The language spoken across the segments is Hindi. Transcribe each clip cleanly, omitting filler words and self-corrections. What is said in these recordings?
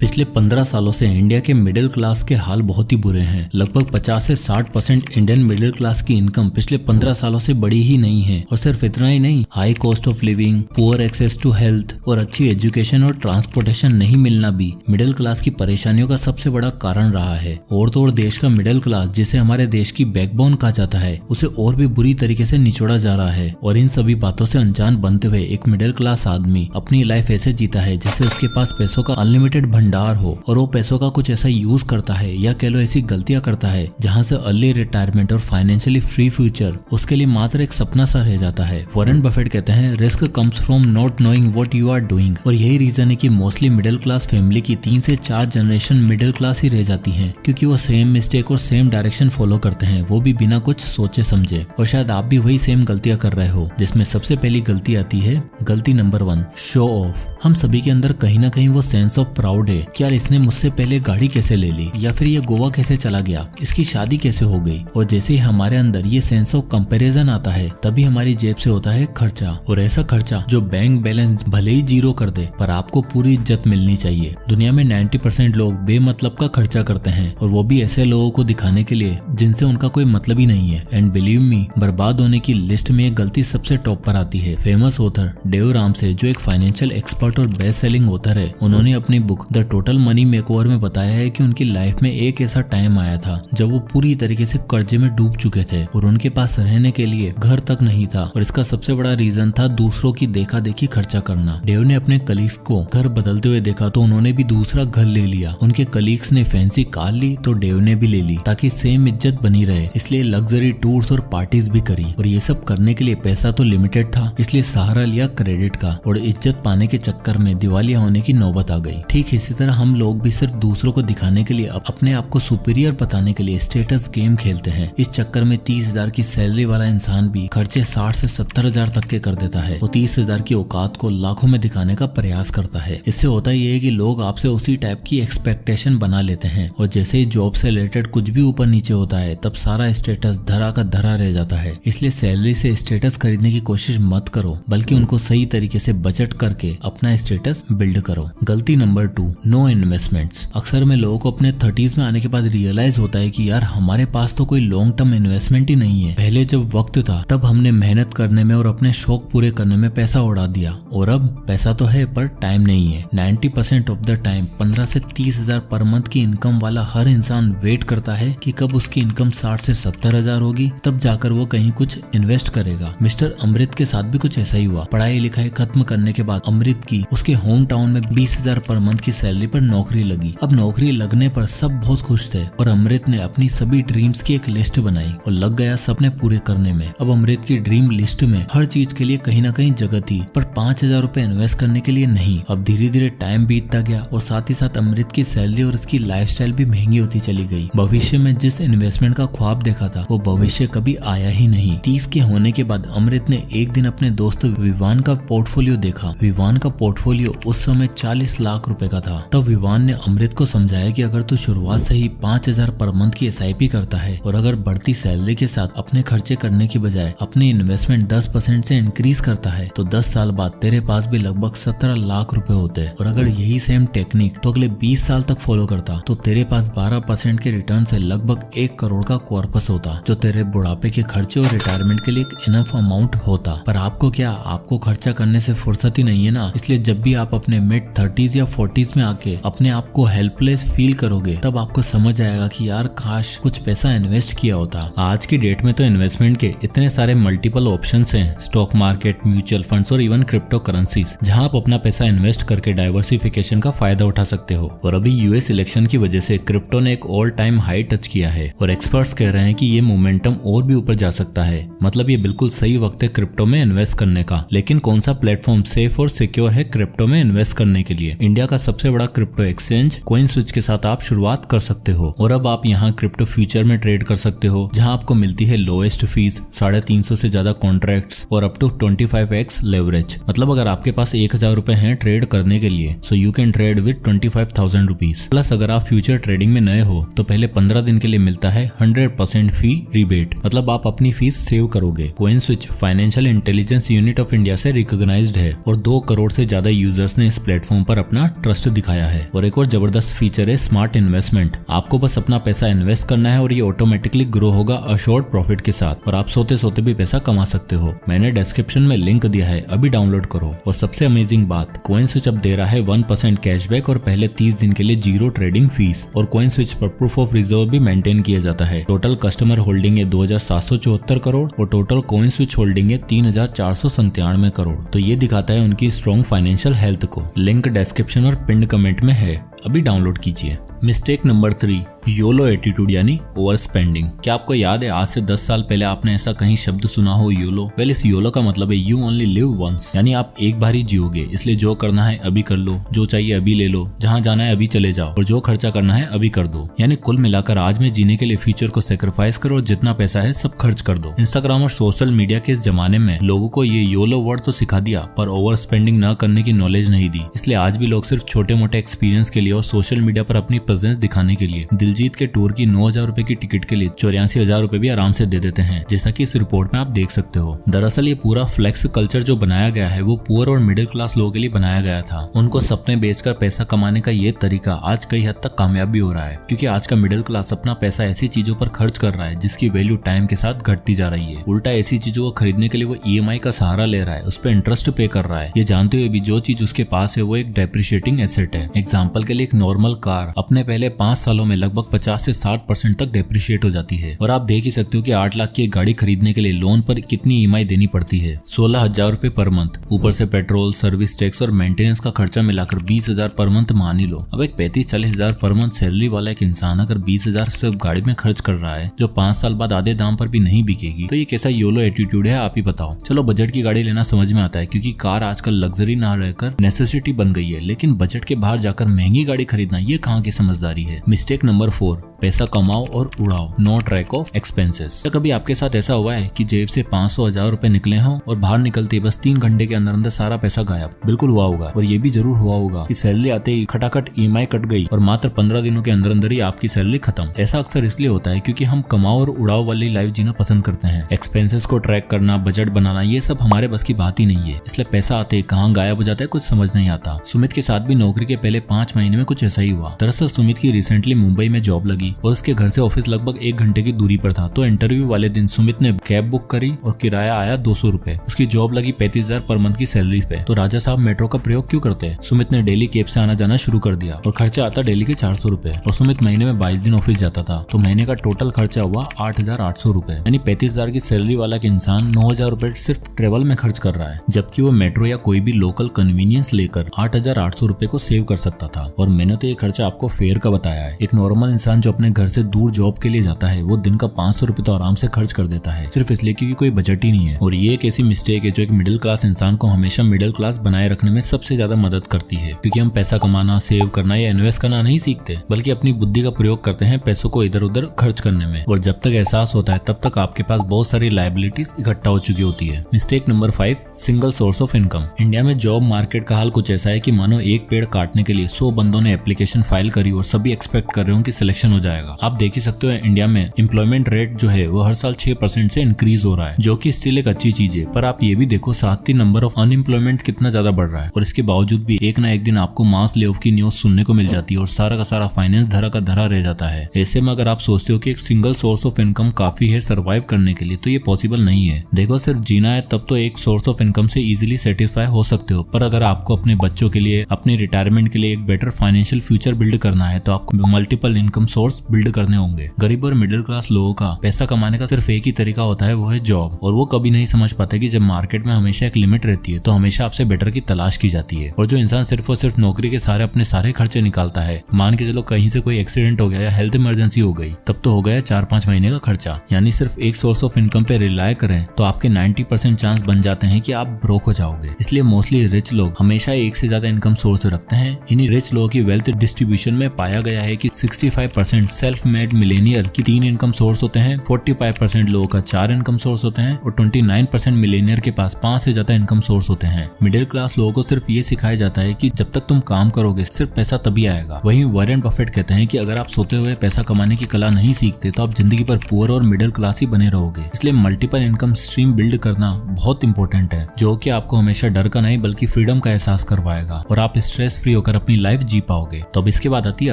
पिछले 15 सालों से इंडिया के मिडिल क्लास के हाल बहुत ही बुरे हैं। लगभग 50 से 60% इंडियन मिडिल क्लास की इनकम पिछले 15 सालों से बढ़ी ही नहीं है। और सिर्फ इतना ही नहीं, high cost of living, poor access to health और अच्छी एजुकेशन और ट्रांसपोर्टेशन नहीं मिलना भी मिडिल क्लास की परेशानियों का सबसे बड़ा कारण रहा है। और तो और देश का मिडिल क्लास, जिसे हमारे देश की बैकबोन कहा जाता है, उसे और भी बुरी तरीके से निचोड़ा जा रहा है। और इन सभी बातों से अनजान बनते हुए एक मिडिल क्लास आदमी अपनी लाइफ ऐसे जीता है जिससे उसके पास पैसों का अनलिमिटेड भंडार हो और वो पैसों का कुछ ऐसा यूज करता है या कह लो ऐसी गलतियां करता है जहां से अर्ली रिटायरमेंट और फाइनेंशियली फ्री फ्यूचर उसके लिए मात्र एक सपना सा रह जाता है। वॉरेन बफेट कहते हैं, risk comes from not knowing what you are doing. और यही रीजन है कि मोस्टली मिडिल क्लास फैमिली की 3 से 4 जनरेशन मिडिल क्लास ही रह जाती है, क्योंकि वो सेम मिस्टेक और सेम डायरेक्शन फॉलो करते हैं, वो भी बिना कुछ सोचे समझे। और शायद आप भी वही सेम गलतियां कर रहे हो, जिसमें सबसे पहली गलती आती है, गलती नंबर 1, शो ऑफ। हम सभी के अंदर कहीं ना कहीं वो सेंस ऑफ प्राउड है कि यार इसने मुझसे पहले गाड़ी कैसे ले ली, या फिर ये गोवा कैसे चला गया, इसकी शादी कैसे हो गई। और जैसे ही हमारे अंदर ये सेंस ऑफ कंपैरिजन आता है, तभी हमारी जेब से होता है खर्चा। और ऐसा खर्चा जो बैंक बैलेंस भले ही 0 कर दे, पर आपको पूरी इज्जत मिलनी चाहिए। दुनिया में 90% लोग बेमतलब का खर्चा करते हैं, और वो भी ऐसे लोगों को दिखाने के लिए जिनसे उनका कोई मतलब ही नहीं है। एंड बिलीव मी, बर्बाद होने की लिस्ट में ये गलती सबसे टॉप पर आती है। फेमस ऑथर डेव रामसे, जो एक फाइनेंशियल एक्सपर्ट और बेस्ट सेलिंग ऑथर है, उन्होंने अपनी book the total money makeover में बताया है कि उनकी लाइफ में एक ऐसा टाइम आया था जब वो पूरी तरीके से कर्जे में डूब चुके थे और उनके पास रहने के लिए घर तक नहीं था। और इसका सबसे बड़ा रीजन था दूसरों की देखा देखी खर्चा करना। डेव ने अपने कलीग्स को घर बदलते हुए देखा तो उन्होंने भी दूसरा घर ले लिया। उनके कलीग्स ने फैंसी कार ली तो डेव ने भी ले ली, ताकि सेम इज्जत बनी रहे। इसलिए लग्जरी टूर्स और पार्टीज भी करी। और ये सब करने के लिए पैसा तो लिमिटेड था, इसलिए सहारा लिया क्रेडिट का। और इज्जत पाने के चक्कर में दिवालिया होने की नौबत आ गई। ठीक इसी तरह हम लोग भी सिर्फ दूसरों को दिखाने के लिए, अपने आप को सुपीरियर बताने के लिए स्टेटस गेम खेलते हैं। इस चक्कर में 30,000 की सैलरी वाला इंसान भी खर्चे 60 से 70,000 तक के कर देता है। वो 30,000 की औकात को लाखों में दिखाने का प्रयास करता है। इससे होता ये है कि लोग आपसे उसी टाइप की एक्सपेक्टेशन बना लेते हैं, और जैसे ही जॉब से रिलेटेड कुछ भी ऊपर नीचे होता है, तब सारा स्टेटस धरा का धरा रह जाता है। इसलिए सैलरी से स्टेटस खरीदने की कोशिश मत करो, बल्कि उनको सही तरीके से बजट करके अपना स्टेटस बिल्ड करो। गलती नंबर 2, नो इन्वेस्टमेंट्स। अक्सर में लोगों को अपने 30s में आने के बाद रियलाइज होता है कि यार हमारे पास तो कोई लॉन्ग टर्म इन्वेस्टमेंट ही नहीं है। पहले जब वक्त था तब हमने मेहनत करने में और अपने शौक पूरे करने में पैसा उड़ा दिया, और अब पैसा तो है पर टाइम नहीं है। 90% ऑफ द टाइम 15 से 30,000 पर मंथ की इनकम वाला हर इंसान वेट करता है कि कब उसकी इनकम 60 से 70,000 होगी, तब जाकर वो कहीं कुछ इन्वेस्ट करेगा। मिस्टर अमृत के साथ भी कुछ ऐसा ही हुआ। पढ़ाई लिखाई खत्म करने के बाद अमृत की उसके होम टाउन में 20,000 पर मंथ की सैलरी पर नौकरी लगी। अब नौकरी लगने पर सब बहुत खुश थे, और अमृत ने अपनी सभी ड्रीम्स की एक लिस्ट बनाई और लग गया सपने पूरे करने में। अब अमृत की ड्रीम लिस्ट में हर चीज के लिए कहीं ना कहीं जगह थी, पर 5,000 रुपए इन्वेस्ट करने के लिए नहीं। अब धीरे धीरे टाइम बीतता गया, और साथ ही साथ अमृत की सैलरी और उसकी लाइफस्टाइल भी महंगी होती चली गई। भविष्य में जिस इन्वेस्टमेंट का ख्वाब देखा था, वो भविष्य कभी आया ही नहीं। 30 के होने के बाद अमृत ने एक दिन अपने दोस्त विवान का पोर्टफोलियो देखा। विवान का पोर्टफोलियो उस समय 40 लाख रुपए का था। तब विवान ने अमृत को समझाया कि अगर तू शुरुआत से ही 5,000 पर मंथ की SIP करता है, और अगर बढ़ती सैलरी के साथ अपने खर्चे करने की बजाय अपने इन्वेस्टमेंट 10% से इंक्रीज करता है, तो 10 साल बाद तेरे पास भी लगभग 17 लाख रुपए होते हैं। और अगर यही सेम टेक्निक तो अगले 20 साल तक फॉलो करता, तो तेरे पास 12% के रिटर्न से लगभग 1 करोड़ का कॉर्पस होता, जो तेरे बुढ़ापे के खर्चे और रिटायरमेंट के लिए एक इनफ अमाउंट होता। पर आपको क्या, आपको खर्चा करने से फुर्सत ही नहीं है ना। इसलिए जब भी आप अपने मिड 30s या 40s में आके अपने आप को हेल्पलेस फील करोगे, तब आपको समझ आएगा कि यार काश कुछ पैसा इन्वेस्ट किया होता। आज की डेट में तो इन्वेस्टमेंट के इतने सारे मल्टीपल ऑप्शंस हैं, स्टॉक मार्केट, म्यूचुअल फंड्स और इवन क्रिप्टो करेंसीज, जहां आप अपना पैसा इन्वेस्ट करके डाइवर्सिफिकेशन का फायदा उठा सकते हो। और अभी यूएस इलेक्शन की वजह से क्रिप्टो ने एक ऑल टाइम हाई टच किया है, और एक्सपर्ट्स कह रहे हैं कि ये मोमेंटम और भी ऊपर जा सकता है। मतलब ये बिल्कुल सही वक्त है क्रिप्टो में इन्वेस्ट करने का। लेकिन कौन सा प्लेटफॉर्म सेफ और सिक्योर है क्रिप्टो में इन्वेस्ट करने के लिए? इंडिया का सबसे बड़ा क्रिप्टो एक्सचेंज CoinSwitch के साथ आप शुरुआत कर सकते हो। और अब आप यहाँ क्रिप्टो फ्यूचर में ट्रेड कर सकते हो, जहाँ आपको मिलती है लोएस्ट फीस, 350 से ज्यादा कॉन्ट्रैक्ट्स और अप टू 25x लेवरेज। मतलब अगर आपके पास 1,000 रुपए हैं ट्रेड करने के लिए, so you can trade with 25,000 rupees. Plus अगर आप फ्यूचर ट्रेडिंग में नए हो तो पहले 15 दिन के लिए मिलता है 100% फी रिबेट, मतलब आप अपनी फीस सेव करोगे। CoinSwitch financial intelligence unit of India से रिकॉग्नाइज्ड है, और 2 करोड़ से ज्यादा यूजर्स ने इस प्लेटफॉर्म पर अपना ट्रस्ट दिखाया गया है। और एक और जबरदस्त फीचर है स्मार्ट इन्वेस्टमेंट। आपको बस अपना पैसा इन्वेस्ट करना है और ये ऑटोमेटिकली ग्रो होगा अश्योर्ड प्रॉफिट के साथ, और आप सोते सोते भी पैसा कमा सकते हो। मैंने डिस्क्रिप्शन में लिंक दिया है, अभी डाउनलोड करो। और सबसे अमेजिंग बात, कॉइन स्विच अब दे रहा है 1% कैशबैक और पहले 30 दिन के लिए 0 ट्रेडिंग फीस। और कॉइन स्विच पर प्रूफ ऑफ रिजर्व भी मेंटेन किया जाता है। टोटल कस्टमर होल्डिंग है 2774 करोड़ और टोटल कॉइन स्विच होल्डिंग है 3497 करोड़। तो ये दिखाता है उनकी स्ट्रॉन्ग फाइनेंशियल हेल्थ को। लिंक डिस्क्रिप्शन और पिन्ड कमेंट में है, अभी डाउनलोड कीजिए। मिस्टेक नंबर 3, योलो एटीट्यूड यानी ओवर स्पेंडिंग। क्या आपको याद है आज से 10 साल पहले आपने ऐसा कहीं शब्द सुना हो योलो? वेल, इस योलो का मतलब है यू ओनली लिव वंस, यानी आप एक बार ही जियोगे, इसलिए जो करना है अभी कर लो, जो चाहिए अभी ले लो, जहाँ जाना है अभी चले जाओ और जो खर्चा करना है अभी कर दो। यानी कुल मिलाकर आज में जीने के लिए फ्यूचर को सेक्रीफाइस करो और जितना पैसा है सब खर्च कर दो। इंस्टाग्राम और सोशल मीडिया के इस जमाने में लोगों को ये योलो वर्ड तो सिखा दिया पर ओवर स्पेंडिंग न करने की नॉलेज नहीं दी। इसलिए आज भी लोग सिर्फ छोटे मोटे एक्सपीरियंस के लिए और सोशल मीडिया पर अपनी प्रेजेंस दिखाने के लिए दिलजीत के टूर की 9,000 रुपए की टिकट के लिए 84,000 रुपए भी आराम से दे देते हैं, जैसा कि इस रिपोर्ट में आप देख सकते हो। दरअसल ये पूरा फ्लेक्स कल्चर जो बनाया गया है वो पुअर और मिडिल क्लास लोगों के लिए बनाया गया था। उनको सपने बेचकर पैसा कमाने का ये तरीका आज कई हद तक कामयाब भी हो रहा है, क्योंकि आज का मिडिल क्लास अपना पैसा ऐसी चीजों पर खर्च कर रहा है जिसकी वैल्यू टाइम के साथ घटती जा रही है। उल्टा ऐसी चीजों को खरीदने के लिए वो EMI का सहारा ले रहा है, उस पर इंटरेस्ट पे कर रहा है, ये जानते हुए भी जो चीज उसके पास है वो एक डेप्रिशिएटिंग एसेट है। एग्जाम्पल के लिए एक नॉर्मल कार अपने पहले 5 सालों में लगभग 50 से 60% तक डेप्रिशिएट हो जाती है। और आप देख ही सकते हो कि 8 लाख की एक गाड़ी खरीदने के लिए लोन पर कितनी EMI देनी पड़ती है, 16,000 रुपए पर मंथ। ऊपर से पेट्रोल, सर्विस टैक्स और मेंटेनेंस का खर्चा मिलाकर 20,000 पर मंथ मान ही लो। अब एक 35-40,000 पर मंथ सैलरी वाला एक इंसान अगर 20,000 सिर्फ गाड़ी में खर्च कर रहा है जो 5 साल बाद आधे दाम पर भी नहीं बिकेगी, तो ये कैसा योलो एटीट्यूड है आप ही बताओ। चलो बजट की गाड़ी लेना समझ में आता है, क्योंकि कार आजकल लग्जरी ना रहकर नेसेसिटी बन गई है, लेकिन बजट के बाहर जाकर महंगी गाड़ी खरीदना ये कहाँ की समझदारी है। मिस्टेक नंबर 4, पैसा कमाओ और उड़ाओ, नो ट्रैक ऑफ एक्सपेंसेस। क्या कभी आपके साथ ऐसा हुआ है कि जेब से 500-1000 रुपए निकले हों और बाहर निकलते बस 3 घंटे के अंदर अंदर सारा पैसा गायब? बिल्कुल हुआ होगा। और ये भी जरूर हुआ होगा कि सैलरी आते ही खटाखट EMI कट गई और मात्र 15 दिनों के अंदर अंदर ही आपकी सैलरी खत्म। ऐसा अक्सर इसलिए होता है क्योंकि हम कमाओ और उड़ाओ वाली लाइफ जीना पसंद करते हैं। एक्सपेंसेस को ट्रैक करना, बजट बनाना, ये सब हमारे बस की बात ही नहीं है, इसलिए पैसा आते ही कहाँ गायब हो जाता है कुछ समझ नहीं आता। सुमित के साथ भी नौकरी के पहले 5 महीने में कुछ ऐसा ही हुआ। दरअसल सुमित की रिसेंटली मुंबई में जॉब लगी और उसके घर से ऑफिस लगभग 1 घंटे की दूरी पर था। तो इंटरव्यू वाले दिन सुमित ने कैब बुक करी और किराया आया 200 रुपए। उसकी जॉब लगी 35,000 पर मंथ की सैलरी पे। तो राजा साहब मेट्रो का प्रयोग क्यों करते हैं? सुमित ने डेली कैब से आना जाना शुरू कर दिया और खर्चा आता डेली के 400 रुपए। और सुमित महीने में 22 दिन ऑफिस जाता था, तो महीने का टोटल खर्चा हुआ 8,800 रुपए। यानी 35,000 की सैलरी वाला के इंसान 9,000 रुपए सिर्फ ट्रेवल में खर्च कर रहा है, जबकि वो मेट्रो या कोई भी लोकल कन्वीनियंस लेकर 8,800 रुपए को सेव कर सकता था। और मैंने तो ये खर्चा आपको फेयर का बताया है। एक नॉर्मल इंसान जो अपने घर से दूर जॉब के लिए जाता है वो दिन का 500 रुपए तो आराम से खर्च कर देता है, सिर्फ इसलिए क्योंकि कोई बजट ही नहीं है। और ये एक ऐसी मिस्टेक है जो एक मिडिल क्लास इंसान को हमेशा मिडिल क्लास बनाए रखने में सबसे ज्यादा मदद करती है, क्योंकि हम पैसा कमाना, सेव करना या इन्वेस्ट करना नहीं सीखते, बल्कि अपनी बुद्धि का प्रयोग करते हैं पैसों को इधर उधर खर्च करने में। और जब तक एहसास होता है तब तक आपके पास बहुत सारी लायबिलिटीज इकट्ठा हो चुकी होती है। Mistake number 5, single source of income. India में जॉब मार्केट का हाल कुछ ऐसा है कि मानो एक पेड़ काटने के लिए 100 बंदों ने एप्लीकेशन फाइल करी और सभी एक्सपेक्ट कर रहे हो कि सिलेक्शन हो जाएगा। आप देख ही सकते हो इंडिया में एम्प्लॉयमेंट रेट जो है वो हर साल 6% से इंक्रीज हो रहा है, जो कि स्टिल एक अच्छी चीज है। पर आप ये भी देखो साथ ही नंबर ऑफ अनएम्प्लॉयमेंट कितना ज्यादा बढ़ रहा है, और इसके बावजूद भी एक ना एक दिन आपको मास ले ऑफ की न्यूज सुनने को मिल जाती है और सारा का सारा फाइनेंस धरा का धरा रह जाता है। ऐसे में अगर आप सोचते हो कि एक सिंगल सोर्स ऑफ इनकम काफी है सर्वाइव करने के लिए, तो ये पॉसिबल नहीं है। देखो सिर्फ जीना है तब तो एक सोर्स ऑफ इनकम से इजीली सेटिस्फाई हो सकते हो, पर अगर आपको अपने बच्चों के लिए, अपने रिटायरमेंट के लिए एक बेटर फाइनेंशियल फ्यूचर बिल्ड करना है तो आपको मल्टीपल इनकम सोर्स बिल्ड करने होंगे। गरीब और मिडिल क्लास लोगों का पैसा कमाने का सिर्फ एक ही तरीका होता है, वो है जॉब। और वो कभी नहीं समझ पाते कि जब मार्केट में हमेशा एक लिमिट रहती है तो हमेशा आपसे बेटर की तलाश की जाती है। और जो इंसान सिर्फ और सिर्फ नौकरी के सारे अपने सारे खर्चे निकालता है, मान के चलो कहीं से कोई एक्सीडेंट हो गया या हेल्थ इमरजेंसी हो गई, तब तो हो गया 4-5 महीने का खर्चा। यानी सिर्फ एक सोर्स ऑफ इनकम पे रिलाय करें तो आपके 90% चांस बन जाते हैं कि आप ब्रोक हो जाओगे। इसलिए मोस्टली रिच लोग हमेशा एक से ज्यादा इनकम सोर्स रखते हैं। इन्हीं रिच लोगों की वेल्थ डिस्ट्रीब्यूशन में पाया गया है कि 65% परसेंट सेल्फ मेड मिलेनियर की 3 इनकम सोर्स होते हैं, 45% लोगों का 4 इनकम सोर्स होते हैं और 29% मिलेनियर के पास 5 से ज्यादा इनकम सोर्स होते हैं। मिडिल क्लास लोगों को सिर्फ ये सिखाया जाता है कि जब तक तुम काम करोगे सिर्फ पैसा तभी आएगा। वहीं वॉरेन बफेट कहते हैं कि अगर आप सोते हुए पैसा कमाने की कला नहीं सीखते तो आप जिंदगी पर पुअर और मिडिल क्लास ही बने रहोगे। इसलिए मल्टीपल इनकम स्ट्रीम बिल्ड करना बहुत इंपॉर्टेंट है, जो कि आपको हमेशा डर का नहीं बल्कि फ्रीडम का एहसास करवाएगा और आप स्ट्रेस फ्री होकर अपनी लाइफ जी पाओगे। तो अब इसके बाद आती है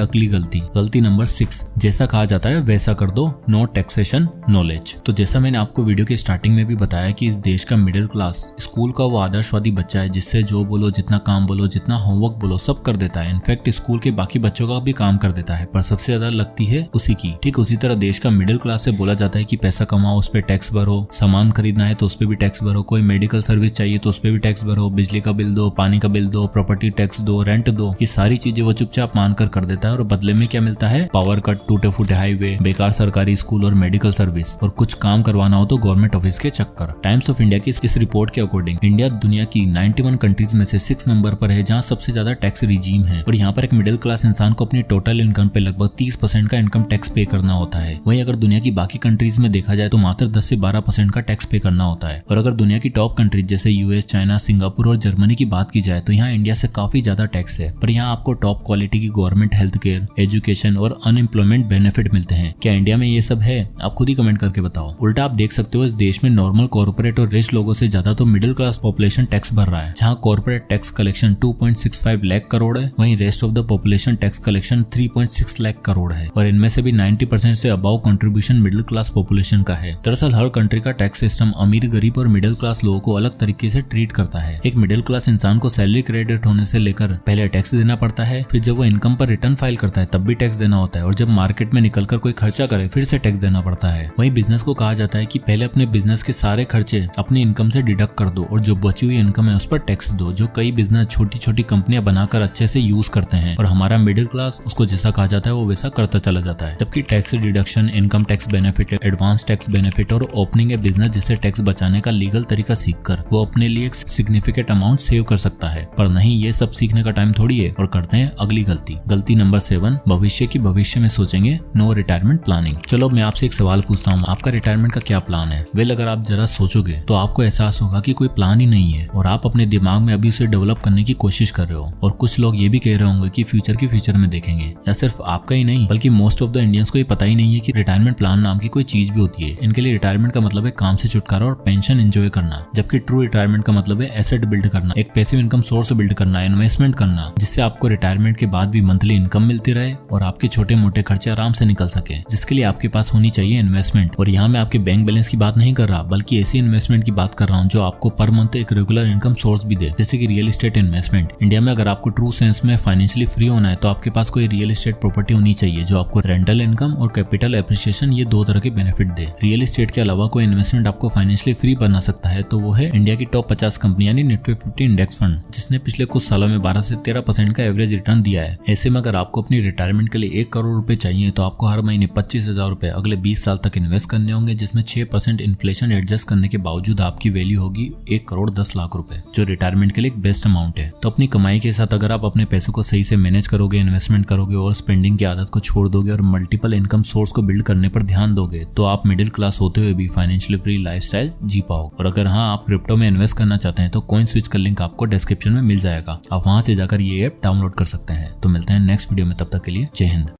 अगली गलती नंबर 6। जैसा कहा जाता है वैसा कर दो, नो टैक्सेशन नॉलेज। तो जैसा मैंने आपको वीडियो की स्टार्टिंग में भी बताया कि इस देश का मिडिल क्लास स्कूल का वो आदर्शवादी बच्चा है जिससे जो बोलो, जितना काम बोलो, जितना होमवर्क बोलो सब कर देता है। इनफैक्ट स्कूल के बाकी बच्चों का भी काम कर देता है, पर सबसे ज्यादा लगती है उसी की। ठीक उसी तरह देश का मिडिल क्लास से बोला जाता है कि पैसा कमाओ, उस पर टैक्स भरो, सामान खरीदना है तो उस पर भी टैक्स भरो, कोई मेडिकल सर्विस चाहिए तो उस पर भी टैक्स भरो, बिजली का बिल दो, पानी का बिल दो, प्रॉपर्टी टैक्स दो, रेंट दो। ये सारी चीजें वो चुपचाप मानकर कर देता है और बदले में क्या मिलता है? पावर कट, टूटे फूटे हाईवे, बेकार सरकारी स्कूल और मेडिकल सर्विस, और कुछ काम करवाना हो तो गवर्नमेंट ऑफिस के चक्कर। टाइम्स ऑफ इंडिया की इस रिपोर्ट के अकॉर्डिंग इंडिया दुनिया की 91 कंट्रीज में से 6 नंबर पर है जहां सबसे ज्यादा टैक्स रिजीम है। और यहाँ पर एक मिडिल क्लास इंसान को अपनी टोटल इनकम पे लगभग 30% का इनकम टैक्स पे करना होता है। वहीं अगर दुनिया की बाकी कंट्रीज में देखा जाए तो मात्र 10 से 12% का टैक्स पे करना होता है। और अगर दुनिया की टॉप कंट्रीज जैसे यूएस, चाइना, सिंगापुर और जर्मनी की बात की जाए तो यहाँ इंडिया से काफी ज्यादा टैक्स है। पर यहाँ आपको टॉप क्वालिटी की गवर्नमेंट हेल्थ केयर, एजुकेशन और अनएम्प्लॉयमेंट बेनिफिट मिलते हैं। क्या इंडिया में ये सब है? आप खुद ही कमेंट करके बताओ। उल्टा आप देख सकते हो इस देश में नॉर्मल कॉर्पोरेट और रिच लोगों से ज्यादा तो मिडिल क्लास पॉपुलेशन टैक्स भर रहा है। जहाँ corporate tax collection 2.65 lakh crore है, वहीं rest of the population tax collection 3.6 lakh crore है। और इनमें से भी 90% से above contribution middle class population का है। दरअसल हर कंट्री का टैक्स सिस्टम अमीर, गरीब और मिडिल क्लास लोगों को अलग तरीके से ट्रीट करता है। एक मिडिल क्लास इंसान को सैलरी क्रेडिट होने से लेकर पहले टैक्स देना पड़ता है, फिर जब वो इनकम पर रिटर्न फाइल करता है तब भी टैक्स देना होता है, और जब मार्केट में निकलकर कोई खर्चा करे फिर से टैक्स देना पड़ता है। वहीं बिजनेस को कहा जाता है कि पहले अपने बिजनेस के सारे खर्चे अपनी इनकम से डिडक्ट कर दो और जो बची हुई इनकम है उस पर टैक्स दो, जो कई बिजनेस छोटी छोटी कंपनियां बनाकर अच्छे से यूज करते हैं। और हमारा मिडिल क्लास उसको जैसा कहा जाता है वो वैसा करता चला जाता है। जबकि tax deduction, income tax benefit, advance tax benefit और ओपनिंग ए बिजनेस जिससे टैक्स बचाने का लीगल तरीका सीखकर वो अपने लिए एक सिग्निफिकेंट अमाउंट सेव कर सकता है। पर नहीं, ये सब सीखने का टाइम थोड़ी है। और करते हैं अगली गलती नंबर 7, भविष्य में सोचेंगे, नो रिटायरमेंट प्लानिंग। चलो मैं आपसे एक सवाल पूछता हूँ, आपका रिटायरमेंट का क्या प्लान है? वेल, अगर आप जरा सोचोगे तो आपको एहसास होगा कि कोई प्लान ही नहीं है और आप अपने दिमाग में अभी उसे डेवलप करने की कोशिश कर रहे हो। और कुछ लोग ये भी कह रहे होंगे कि फ्यूचर में देखेंगे। या सिर्फ आपका ही नहीं बल्कि मोस्ट ऑफ द इंडियंस को ये पता ही नहीं है कि रिटायरमेंट प्लान नाम की कोई चीज भी होती है। इनके लिए रिटायरमेंट का मतलब है काम से छुटकारा और पेंशन एंजॉय करना, जबकि ट्रू रिटायरमेंट का मतलब है एसेट बिल्ड करना, एक पैसिव इनकम सोर्स बिल्ड करना, इन्वेस्टमेंट करना, जिससे आपको रिटायरमेंट के बाद भी मंथली इनकम मिलती रहे और आपके छोटे मोटे खर्चे आराम से निकल सके, जिसके लिए आपके पास होनी चाहिए इन्वेस्टमेंट। और यहाँ मैं आपके बैंक बैलेंस की बात नहीं कर रहा बल्कि ऐसी इन्वेस्टमेंट की बात कर रहा हूँ जो आपको पर मंथ एक रेगुलर इनकम सोर्स भी दे, जैसे कि रियल एस्टेट इन्वेस्टमेंट। इंडिया में अगर आपको ट्रू सेंस में फाइनेंशियली फ्री होना है तो आपके पास कोई रियल एस्टेट प्रॉपर्टी होनी चाहिए जो आपको रेंटल इनकम और कैपिटल एप्रिसिएशन, ये 2 तरह के बेनिफिट दे। रियल एस्टेट के अलावा कोई इन्वेस्टमेंट आपको फाइनेंशियली फ्री बना सकता है तो वो है इंडिया की टॉप 50 कंपनी यानी निफ्टी 50 इंडेक्स फंड, जिसने पिछले कुछ सालों में 12 से 13% का एवरेज रिटर्न दिया है। ऐसे में अगर आपको अपनी रिटायरमेंट के लिए 1 करोड़ रुपए चाहिए तो आपको हर महीने 25,000 रुपए अगले 20 साल तक इन्वेस्ट करने होंगे, जिसमें 6% इन्फ्लेशन एडजस्ट करने के बावजूद आपकी वैल्यू होगी 1 करोड़ 10 लाख रुपए, जो रिटायरमेंट के लिए एक बेस्ट अमाउंट है। तो अपनी कमाई के साथ अगर आप अपने पैसों को सही से मैनेज करोगे, इन्वेस्टमेंट करोगे और स्पेंडिंग की आदत को छोड़ दोगे और मल्टीपल इनकम सोर्स को बिल्ड करने पर ध्यान दोगे तो आप मिडिल क्लास होते हुए भी फाइनेंशियली फ्री लाइफस्टाइल जी पाओगे। और अगर हाँ, आप क्रिप्टो में इन्वेस्ट करना चाहते हैं तो कॉइन स्विच का लिंक आपको डिस्क्रिप्शन में मिल जाएगा, आप वहां से जाकर ये ऐप डाउनलोड कर सकते हैं। तो मिलते हैं नेक्स्ट वीडियो में, तब तक के लिए जय हिंद।